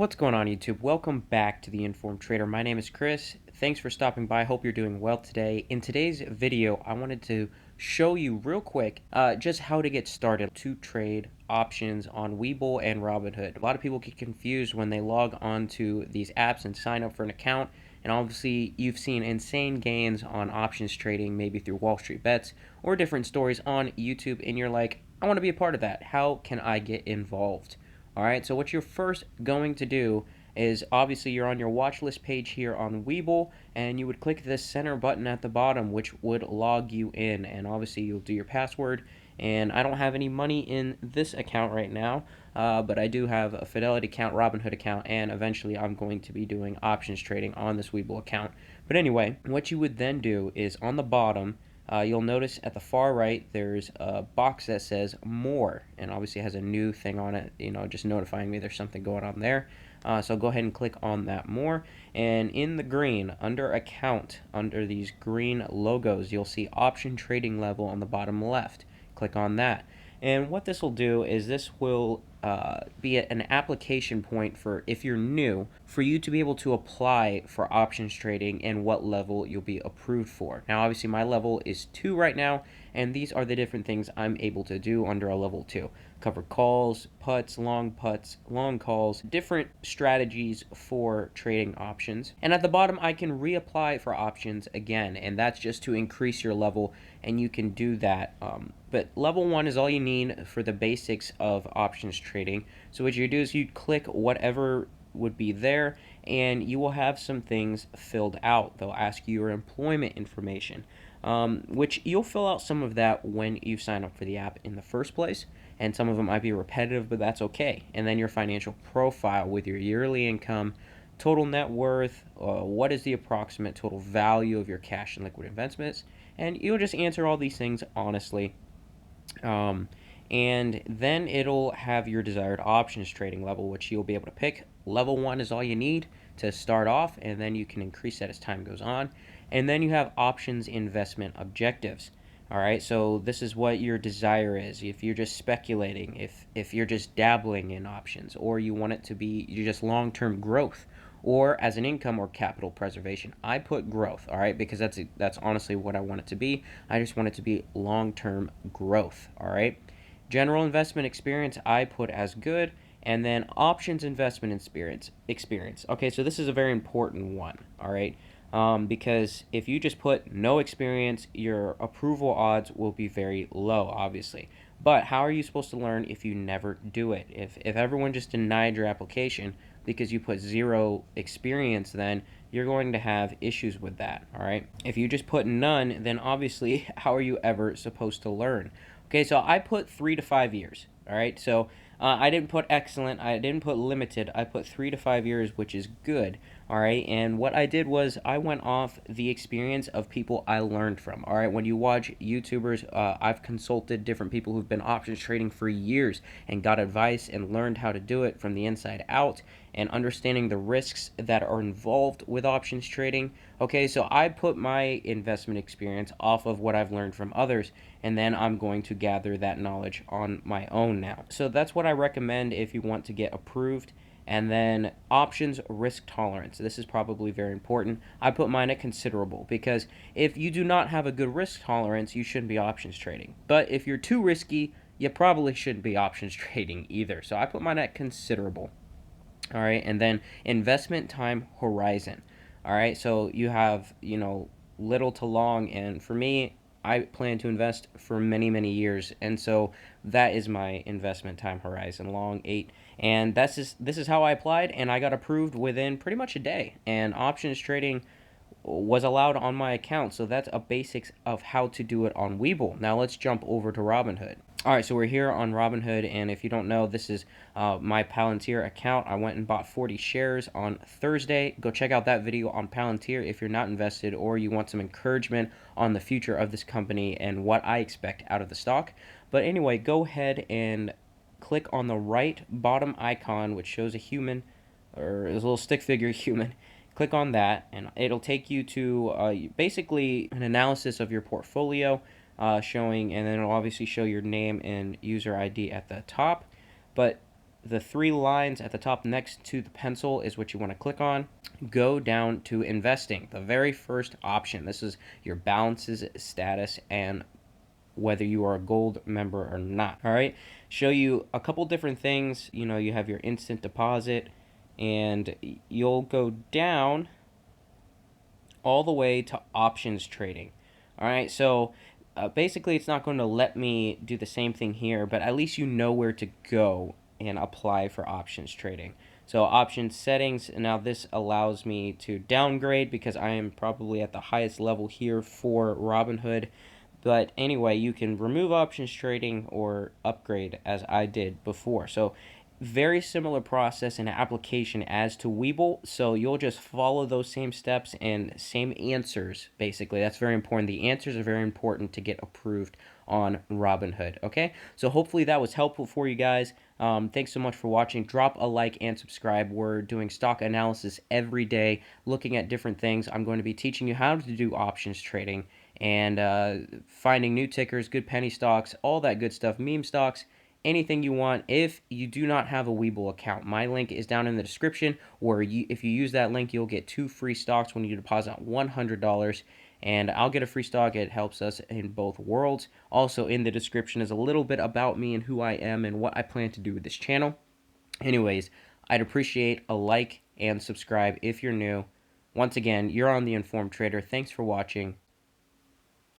What's going on, YouTube? Welcome back to the Informed Trader. My name is Chris. Thanks for stopping by. Hope you're doing well today. In today's video, I wanted to show you real quick just how to get started to trade options on WeBull and Robinhood. A lot of people get confused when they log on to these apps and sign up for an account. And obviously, you've seen insane gains on options trading, maybe through Wall Street Bets or different stories on YouTube. And you're like, I want to be a part of that. How can I get involved? All right, so what you're first going to do is obviously you're on your watch list page here on Webull, and you would click this center button at the bottom, which would log you in. And obviously you'll do your password. And I don't have any money in this account right now, but I do have a Fidelity account, Robinhood account, and eventually I'm going to be doing options trading on this Webull account. But anyway, what you would then do is on the bottom, you'll notice at the far right there's a box that says more, and obviously it has a new thing on it, just notifying me there's something going on there. So go ahead and click on that more, and in the green under account, under these green logos, you'll see option trading level on the bottom left. Click on that, and what this will do is this will be an application point for, if you're new, for you to be able to apply for options trading and what level you'll be approved for. Now obviously my level is 2 right now, and these are the different things I'm able to do under a level 2. Cover calls, puts, long calls, different strategies for trading options. And at the bottom I can reapply for options again, and that's just to increase your level, and you can do that. But level 1 is all you need for the basics of options trading. So what you do is you click whatever would be there, and you will have some things filled out. They'll ask you your employment information, which you'll fill out some of that when you sign up for the app in the first place, and some of them might be repetitive, but that's okay. And then your financial profile with your yearly income, total net worth, what is the approximate total value of your cash and liquid investments, and you'll just answer all these things honestly. And then it'll have your desired options trading level, which you'll be able to pick. Level 1 is all you need to start off, and then you can increase that as time goes on. And then you have options investment objectives. All right, so this is what your desire is. If you're just speculating, if you're just dabbling in options, or you want it to be you're just long-term growth, or as an income or capital preservation. I put growth, all right, because that's honestly what I want it to be. I just want it to be long-term growth, all right. General investment experience I put as good, and then options investment experience. Okay, so this is a very important one, all right, because if you just put no experience, your approval odds will be very low, obviously. But how are you supposed to learn if you never do it? If everyone just denied your application because you put 0 experience, then you're going to have issues with that, all right? If you just put none, then obviously how are you ever supposed to learn? Okay, so I put 3 to 5 years, all right? So I didn't put excellent, I didn't put limited, I put 3 to 5 years, which is good, all right? And what I did was I went off the experience of people I learned from, all right? When you watch YouTubers, I've consulted different people who've been options trading for years and got advice and learned how to do it from the inside out, and understanding the risks that are involved with options trading. Okay, so I put my investment experience off of what I've learned from others, and then I'm going to gather that knowledge on my own now. So that's what I recommend if you want to get approved. And then options risk tolerance. This is probably very important. I put mine at considerable, because if you do not have a good risk tolerance, you shouldn't be options trading. But if you're too risky, you probably shouldn't be options trading either. So I put mine at considerable. All right, and then investment time horizon. All right, so you have, little to long, and for me, I plan to invest for many, many years, and so that is my investment time horizon, long 8. And this is how I applied, and I got approved within pretty much a day. And options trading was allowed on my account, so that's a basics of how to do it on Webull. Now let's jump over to Robinhood. All right, so we're here on Robinhood, and if you don't know, this is my Palantir account. I went and bought 40 shares on Thursday. Go check out that video on Palantir if you're not invested or you want some encouragement on the future of this company and what I expect out of the stock. But anyway, go ahead and click on the right bottom icon, which shows a human, or a little stick figure human. Click on that, and it'll take you to basically an analysis of your portfolio, showing, and then it'll obviously show your name and user ID at the top. But the three lines at the top next to the pencil is what you want to click on. Go down to investing, the very first option. This is your balances, status, and whether you are a gold member or not. All right, show you a couple different things. You have your instant deposit, and you'll go down all the way to options trading. All right, so basically it's not going to let me do the same thing here, but at least you know where to go and apply for options trading. So option settings, now this allows me to downgrade because I am probably at the highest level here for Robinhood. But anyway, you can remove options trading or upgrade as I did before. So very similar process and application as to WeBull, so you'll just follow those same steps and same answers. Basically, that's very important. The answers are very important to get approved on Robinhood. Okay, so hopefully that was helpful for you guys. Thanks so much for watching. Drop a like and subscribe. We're doing stock analysis every day, looking at different things. I'm going to be teaching you how to do options trading and finding new tickers, good penny stocks, all that good stuff, meme stocks, anything you want. If you do not have a Webull account, my link is down in the description, where if you use that link, you'll get 2 free stocks when you deposit $100, and I'll get a free stock. It helps us in both worlds. Also in the description is a little bit about me and who I am and what I plan to do with this channel. Anyways, I'd appreciate a like and subscribe if you're new. Once again, you're on The Informed Trader. Thanks for watching.